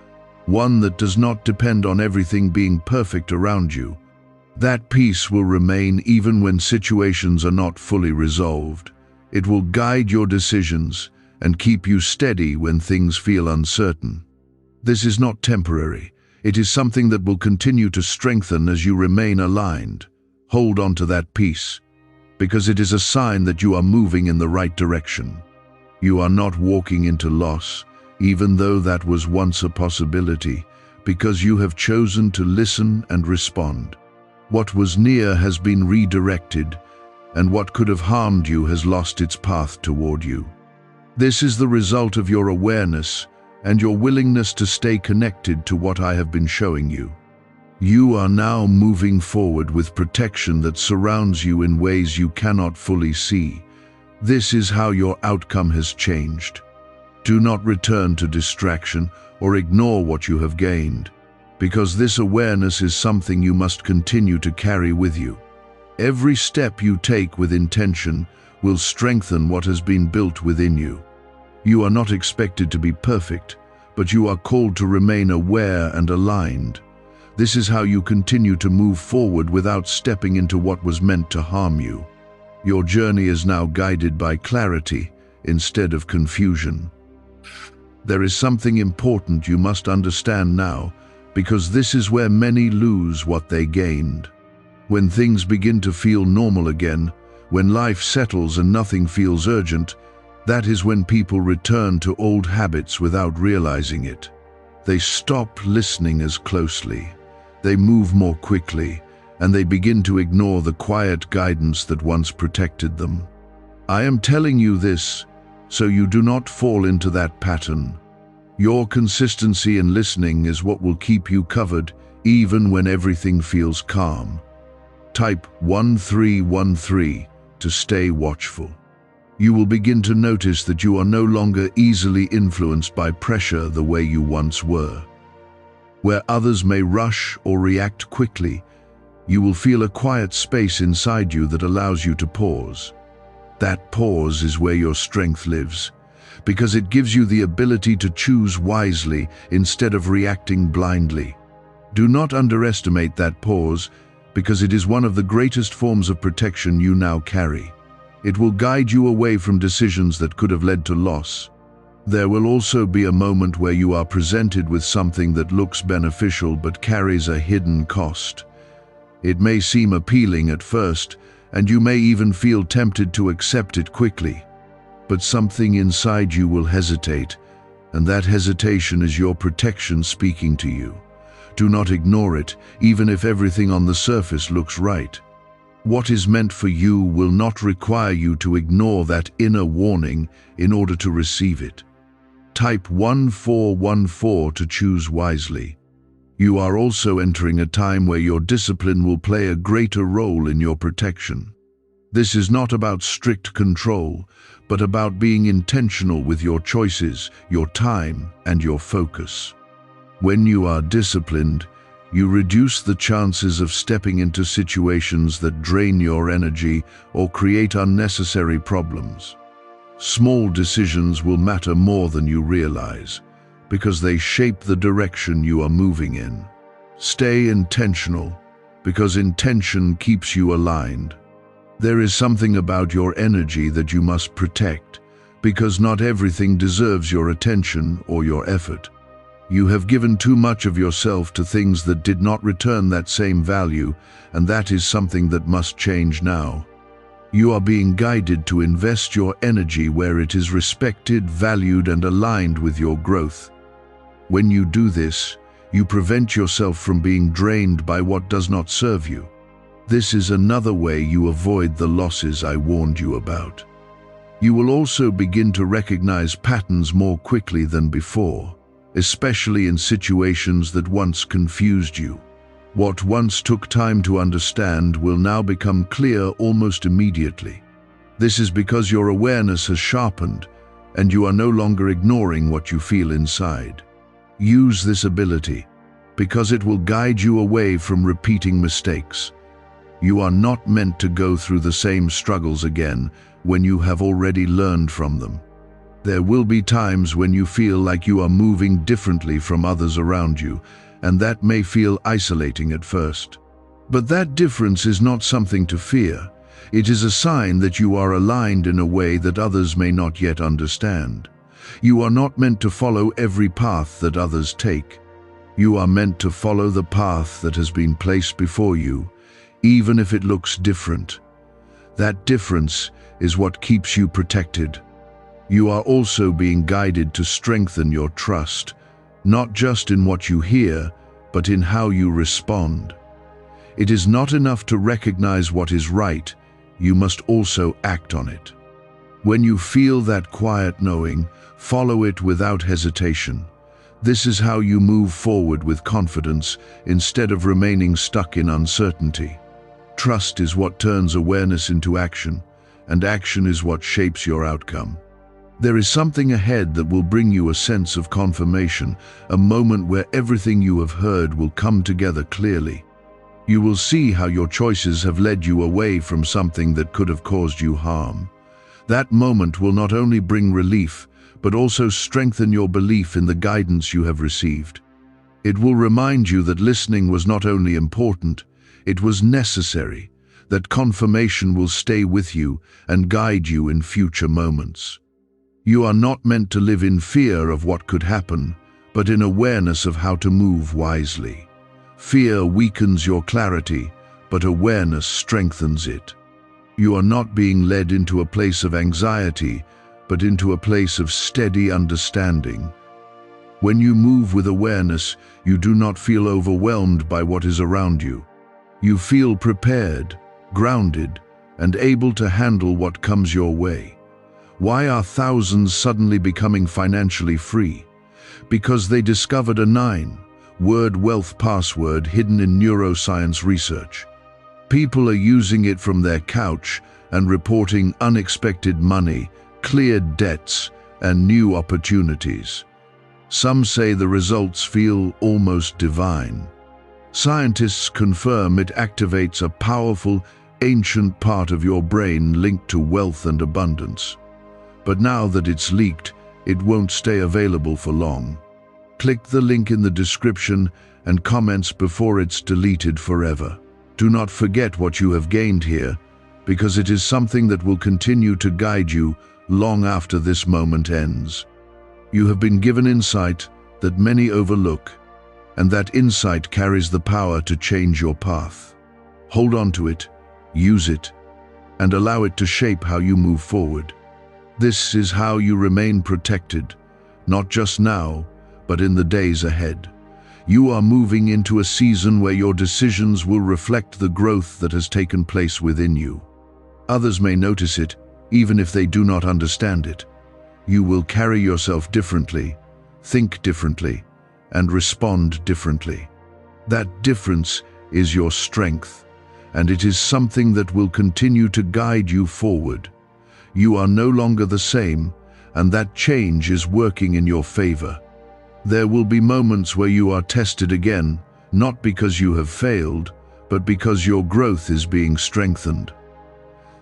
one that does not depend on everything being perfect around you. That peace will remain even when situations are not fully resolved. It will guide your decisions and keep you steady when things feel uncertain. This is not temporary. It is something that will continue to strengthen as you remain aligned. Hold on to that peace, because it is a sign that you are moving in the right direction. You are not walking into loss, even though that was once a possibility, because you have chosen to listen and respond. What was near has been redirected, and what could have harmed you has lost its path toward you. This is the result of your awareness and your willingness to stay connected to what I have been showing you. You are now moving forward with protection that surrounds you in ways you cannot fully see. This is how your outcome has changed. Do not return to distraction or ignore what you have gained, because this awareness is something you must continue to carry with you. Every step you take with intention will strengthen what has been built within you. You are not expected to be perfect, but you are called to remain aware and aligned. This is how you continue to move forward without stepping into what was meant to harm you. Your journey is now guided by clarity instead of confusion. There is something important you must understand now, because this is where many lose what they gained. When things begin to feel normal again, when life settles and nothing feels urgent, that is when people return to old habits without realizing it. They stop listening as closely. They move more quickly, and they begin to ignore the quiet guidance that once protected them. I am telling you this so you do not fall into that pattern. Your consistency in listening is what will keep you covered even when everything feels calm. Type 1313 to stay watchful. You will begin to notice that you are no longer easily influenced by pressure the way you once were. Where others may rush or react quickly, you will feel a quiet space inside you that allows you to pause. That pause is where your strength lives, because it gives you the ability to choose wisely instead of reacting blindly. Do not underestimate that pause, because it is one of the greatest forms of protection you now carry. It will guide you away from decisions that could have led to loss. There will also be a moment where you are presented with something that looks beneficial but carries a hidden cost. It may seem appealing at first, and you may even feel tempted to accept it quickly. But something inside you will hesitate, and that hesitation is your protection speaking to you. Do not ignore it, even if everything on the surface looks right. What is meant for you will not require you to ignore that inner warning in order to receive it. Type 1414 to choose wisely. You are also entering a time where your discipline will play a greater role in your protection. This is not about strict control, but about being intentional with your choices, your time, and your focus. When you are disciplined, you reduce the chances of stepping into situations that drain your energy or create unnecessary problems. Small decisions will matter more than you realize, because they shape the direction you are moving in. Stay intentional, because intention keeps you aligned. There is something about your energy that you must protect, because not everything deserves your attention or your effort. You have given too much of yourself to things that did not return that same value, and that is something that must change now. You are being guided to invest your energy where it is respected, valued, and aligned with your growth. When you do this, you prevent yourself from being drained by what does not serve you. This is another way you avoid the losses I warned you about. You will also begin to recognize patterns more quickly than before, especially in situations that once confused you. What once took time to understand will now become clear almost immediately. This is because your awareness has sharpened, and you are no longer ignoring what you feel inside. Use this ability, because it will guide you away from repeating mistakes. You are not meant to go through the same struggles again when you have already learned from them. There will be times when you feel like you are moving differently from others around you, and that may feel isolating at first. But that difference is not something to fear. It is a sign that you are aligned in a way that others may not yet understand. You are not meant to follow every path that others take. You are meant to follow the path that has been placed before you, even if it looks different. That difference is what keeps you protected. You are also being guided to strengthen your trust, not just in what you hear, but in how you respond. It is not enough to recognize what is right, you must also act on it. When you feel that quiet knowing, follow it without hesitation. This is how you move forward with confidence instead of remaining stuck in uncertainty. Trust is what turns awareness into action, and action is what shapes your outcome. There is something ahead that will bring you a sense of confirmation, a moment where everything you have heard will come together clearly. You will see how your choices have led you away from something that could have caused you harm. That moment will not only bring relief, but also strengthen your belief in the guidance you have received. It will remind you that listening was not only important, it was necessary, that confirmation will stay with you and guide you in future moments. You are not meant to live in fear of what could happen, but in awareness of how to move wisely. Fear weakens your clarity, but awareness strengthens it. You are not being led into a place of anxiety, but into a place of steady understanding. When you move with awareness, you do not feel overwhelmed by what is around you. You feel prepared, grounded, and able to handle what comes your way. Why are thousands suddenly becoming financially free? Because they discovered a 9-word wealth password hidden in neuroscience research. People are using it from their couch and reporting unexpected money, cleared debts, and new opportunities. Some say the results feel almost divine. Scientists confirm it activates a powerful, ancient part of your brain linked to wealth and abundance. But now that it's leaked, it won't stay available for long. Click the link in the description and comments before it's deleted forever. Do not forget what you have gained here, because it is something that will continue to guide you long after this moment ends. You have been given insight that many overlook, and that insight carries the power to change your path. Hold on to it, use it, and allow it to shape how you move forward. This is how you remain protected, not just now, but in the days ahead. You are moving into a season where your decisions will reflect the growth that has taken place within you. Others may notice it, even if they do not understand it. You will carry yourself differently, think differently, and respond differently. That difference is your strength, and it is something that will continue to guide you forward. You are no longer the same, and that change is working in your favor. There will be moments where you are tested again, not because you have failed, but because your growth is being strengthened.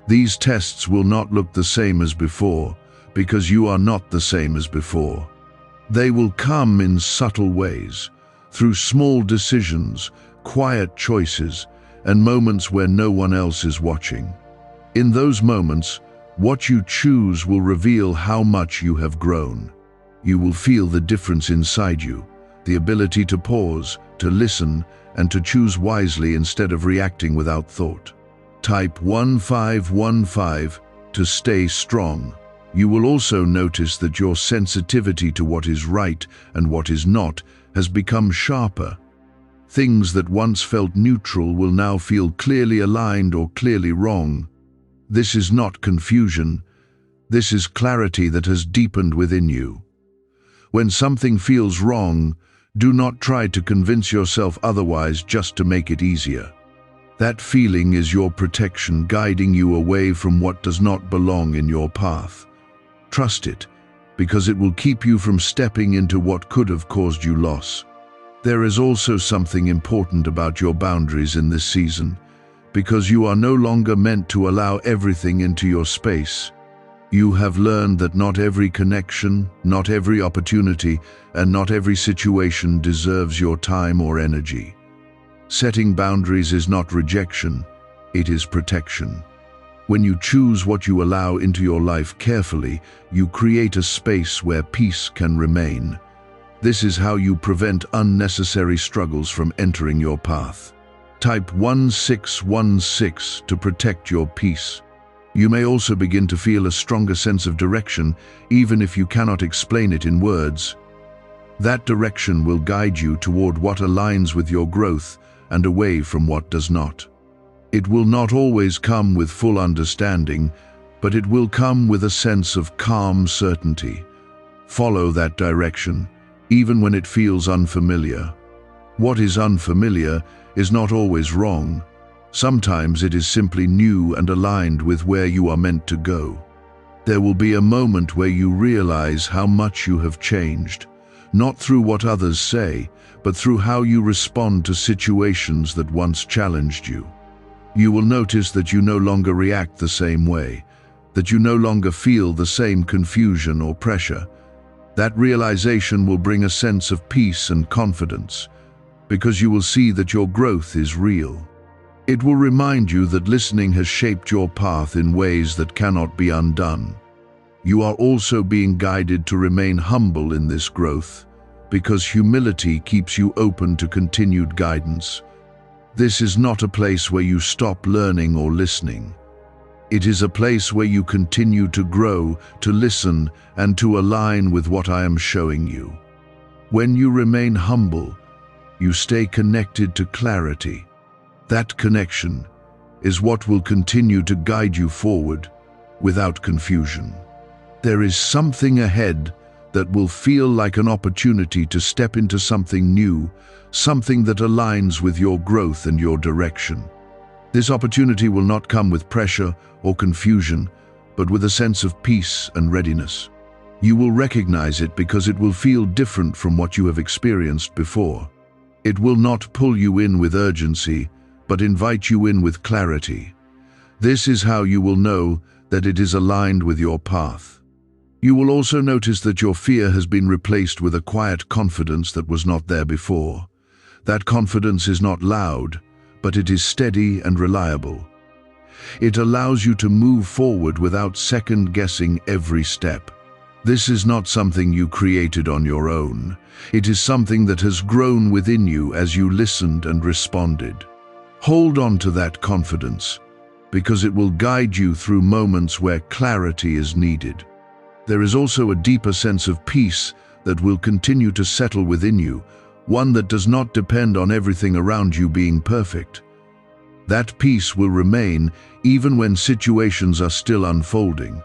These tests will not look the same as before, because you are not the same as before. They will come in subtle ways, through small decisions, quiet choices, and moments where no one else is watching. In those moments, what you choose will reveal how much you have grown. You will feel the difference inside you, the ability to pause, to listen, and to choose wisely instead of reacting without thought. Type 1515 to stay strong. You will also notice that your sensitivity to what is right and what is not has become sharper. Things that once felt neutral will now feel clearly aligned or clearly wrong. This is not confusion. This is clarity that has deepened within you. When something feels wrong, do not try to convince yourself otherwise just to make it easier. That feeling is your protection guiding you away from what does not belong in your path. Trust it, because it will keep you from stepping into what could have caused you loss. There is also something important about your boundaries in this season, because you are no longer meant to allow everything into your space. You have learned that not every connection, not every opportunity, and not every situation deserves your time or energy. Setting boundaries is not rejection, it is protection. When you choose what you allow into your life carefully, you create a space where peace can remain. This is how you prevent unnecessary struggles from entering your path. Type 1616 to protect your peace. You may also begin to feel a stronger sense of direction, even if you cannot explain it in words. That direction will guide you toward what aligns with your growth and away from what does not. It will not always come with full understanding, but it will come with a sense of calm certainty. Follow that direction, even when it feels unfamiliar. What is unfamiliar is not always wrong. Sometimes it is simply new and aligned with where you are meant to go. There will be a moment where you realize how much you have changed, not through what others say, but through how you respond to situations that once challenged you. You will notice that you no longer react the same way, that you no longer feel the same confusion or pressure. That realization will bring a sense of peace and confidence, because you will see that your growth is real. It will remind you that listening has shaped your path in ways that cannot be undone. You are also being guided to remain humble in this growth, because humility keeps you open to continued guidance. This is not a place where you stop learning or listening. It is a place where you continue to grow, to listen, and to align with what I am showing you. When you remain humble, you stay connected to clarity. That connection is what will continue to guide you forward without confusion. There is something ahead that will feel like an opportunity to step into something new, something that aligns with your growth and your direction. This opportunity will not come with pressure or confusion, but with a sense of peace and readiness. You will recognize it because it will feel different from what you have experienced before. It will not pull you in with urgency, but invite you in with clarity. This is how you will know that it is aligned with your path. You will also notice that your fear has been replaced with a quiet confidence that was not there before. That confidence is not loud, but it is steady and reliable. It allows you to move forward without second-guessing every step. This is not something you created on your own. It is something that has grown within you as you listened and responded. Hold on to that confidence, because it will guide you through moments where clarity is needed. There is also a deeper sense of peace that will continue to settle within you, one that does not depend on everything around you being perfect. That peace will remain even when situations are still unfolding.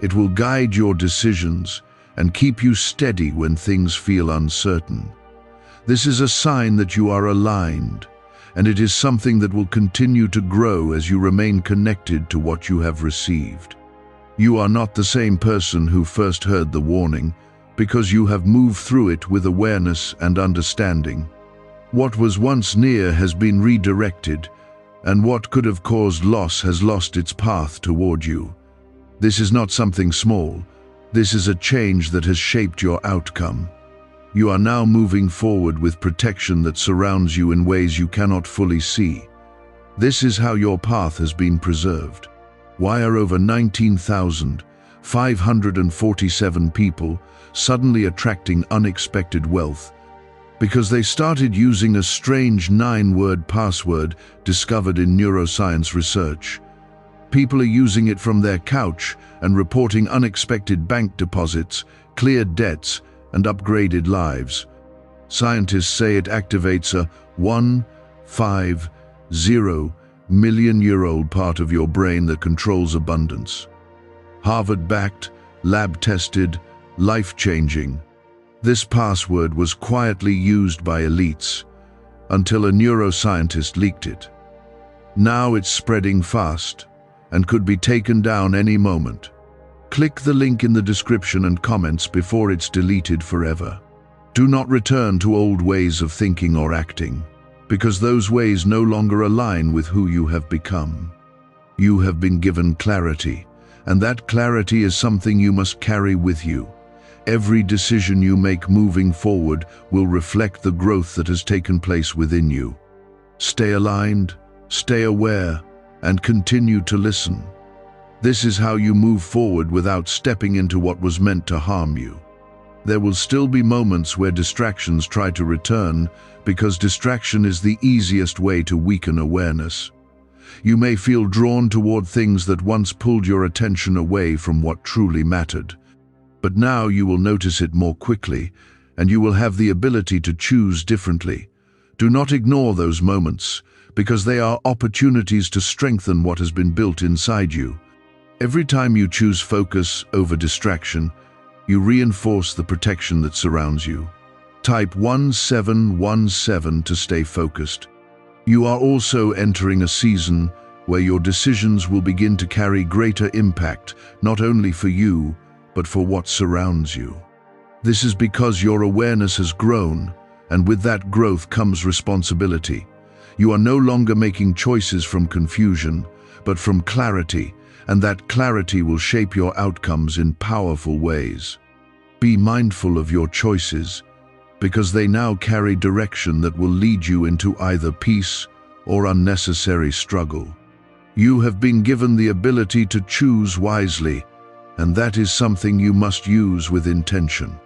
It will guide your decisions and keep you steady when things feel uncertain. This is a sign that you are aligned, and it is something that will continue to grow as you remain connected to what you have received. You are not the same person who first heard the warning, because you have moved through it with awareness and understanding. What was once near has been redirected, and what could have caused loss has lost its path toward you. This is not something small. This is a change that has shaped your outcome. You are now moving forward with protection that surrounds you in ways you cannot fully see. This is how your path has been preserved. Why are over 19,547 people suddenly attracting unexpected wealth? Because they started using a strange 9-word password discovered in neuroscience research. People are using it from their couch and reporting unexpected bank deposits, cleared debts, and upgraded lives. Scientists say it activates a 150-million-year-old part of your brain that controls abundance. Harvard-backed, lab-tested, life-changing. This password was quietly used by elites until a neuroscientist leaked it. Now it's spreading fast and could be taken down any moment. Click the link in the description and comments before it's deleted forever. Do not return to old ways of thinking or acting, because those ways no longer align with who you have become. You have been given clarity, and that clarity is something you must carry with you. Every decision you make moving forward will reflect the growth that has taken place within you. Stay aligned, stay aware, and continue to listen. This is how you move forward without stepping into what was meant to harm you. There will still be moments where distractions try to return, because distraction is the easiest way to weaken awareness. You may feel drawn toward things that once pulled your attention away from what truly mattered. But now you will notice it more quickly, and you will have the ability to choose differently. Do not ignore those moments, because they are opportunities to strengthen what has been built inside you. Every time you choose focus over distraction, you reinforce the protection that surrounds you. Type 1717 to stay focused. You are also entering a season where your decisions will begin to carry greater impact, not only for you, but for what surrounds you. This is because your awareness has grown, and with that growth comes responsibility. You are no longer making choices from confusion, but from clarity, and that clarity will shape your outcomes in powerful ways. Be mindful of your choices, because they now carry direction that will lead you into either peace or unnecessary struggle. You have been given the ability to choose wisely, and that is something you must use with intention.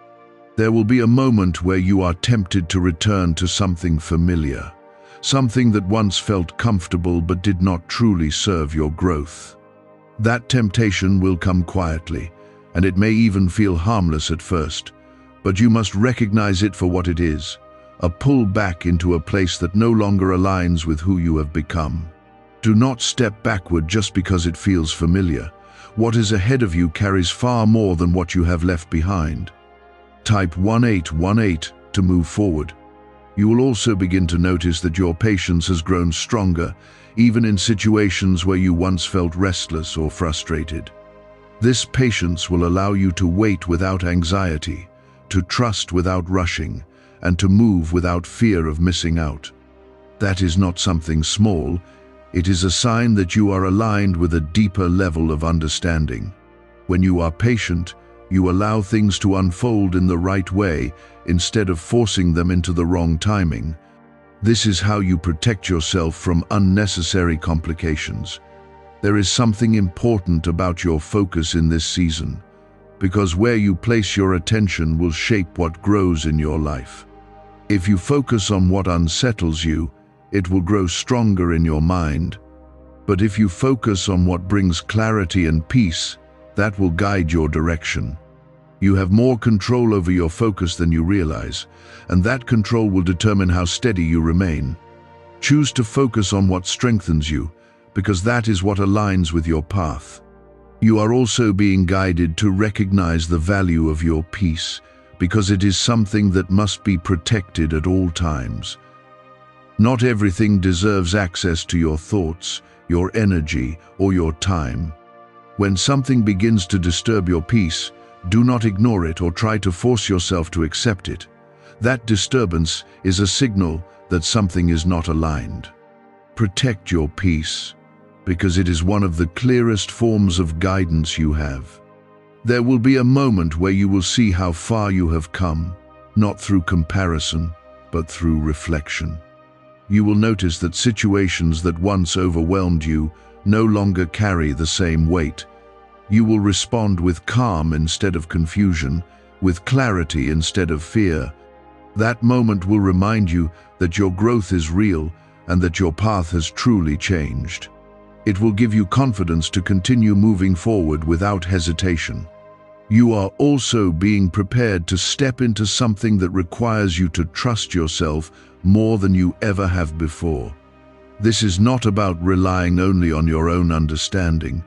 There will be a moment where you are tempted to return to something familiar, something that once felt comfortable but did not truly serve your growth. That temptation will come quietly, and it may even feel harmless at first, but you must recognize it for what it is, a pull back into a place that no longer aligns with who you have become. Do not step backward just because it feels familiar. What is ahead of you carries far more than what you have left behind. Type 1818 to move forward. You will also begin to notice that your patience has grown stronger, even in situations where you once felt restless or frustrated. This patience will allow you to wait without anxiety, to trust without rushing, and to move without fear of missing out. That is not something small. It is a sign that you are aligned with a deeper level of understanding. When you are patient, you allow things to unfold in the right way instead of forcing them into the wrong timing. This is how you protect yourself from unnecessary complications. There is something important about your focus in this season, because where you place your attention will shape what grows in your life. If you focus on what unsettles you, it will grow stronger in your mind. But if you focus on what brings clarity and peace, that will guide your direction. You have more control over your focus than you realize, and that control will determine how steady you remain. Choose to focus on what strengthens you, because that is what aligns with your path. You are also being guided to recognize the value of your peace, because it is something that must be protected at all times. Not everything deserves access to your thoughts, your energy, or your time. When something begins to disturb your peace, do not ignore it or try to force yourself to accept it. That disturbance is a signal that something is not aligned. Protect your peace, because it is one of the clearest forms of guidance you have. There will be a moment where you will see how far you have come, not through comparison, but through reflection. You will notice that situations that once overwhelmed you no longer carry the same weight. You will respond with calm instead of confusion, with clarity instead of fear. That moment will remind you that your growth is real and that your path has truly changed. It will give you confidence to continue moving forward without hesitation. You are also being prepared to step into something that requires you to trust yourself more than you ever have before. This is not about relying only on your own understanding,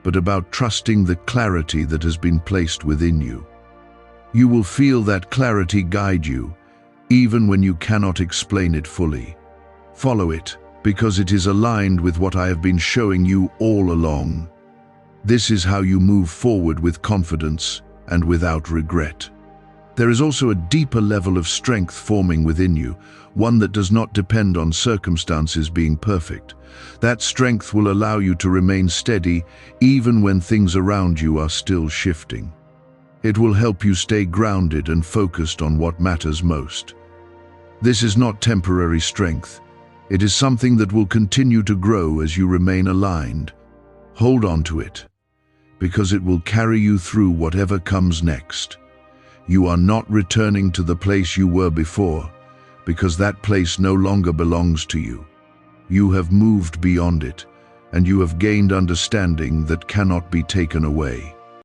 but about trusting the clarity that has been placed within you. You will feel that clarity guide you, even when you cannot explain it fully. Follow it, because it is aligned with what I have been showing you all along. This is how you move forward with confidence and without regret. There is also a deeper level of strength forming within you, one that does not depend on circumstances being perfect. That strength will allow you to remain steady even when things around you are still shifting. It will help you stay grounded and focused on what matters most. This is not temporary strength. It is something that will continue to grow as you remain aligned. Hold on to it, because it will carry you through whatever comes next. You are not returning to the place you were before, because that place no longer belongs to you. You have moved beyond it, and you have gained understanding that cannot be taken away.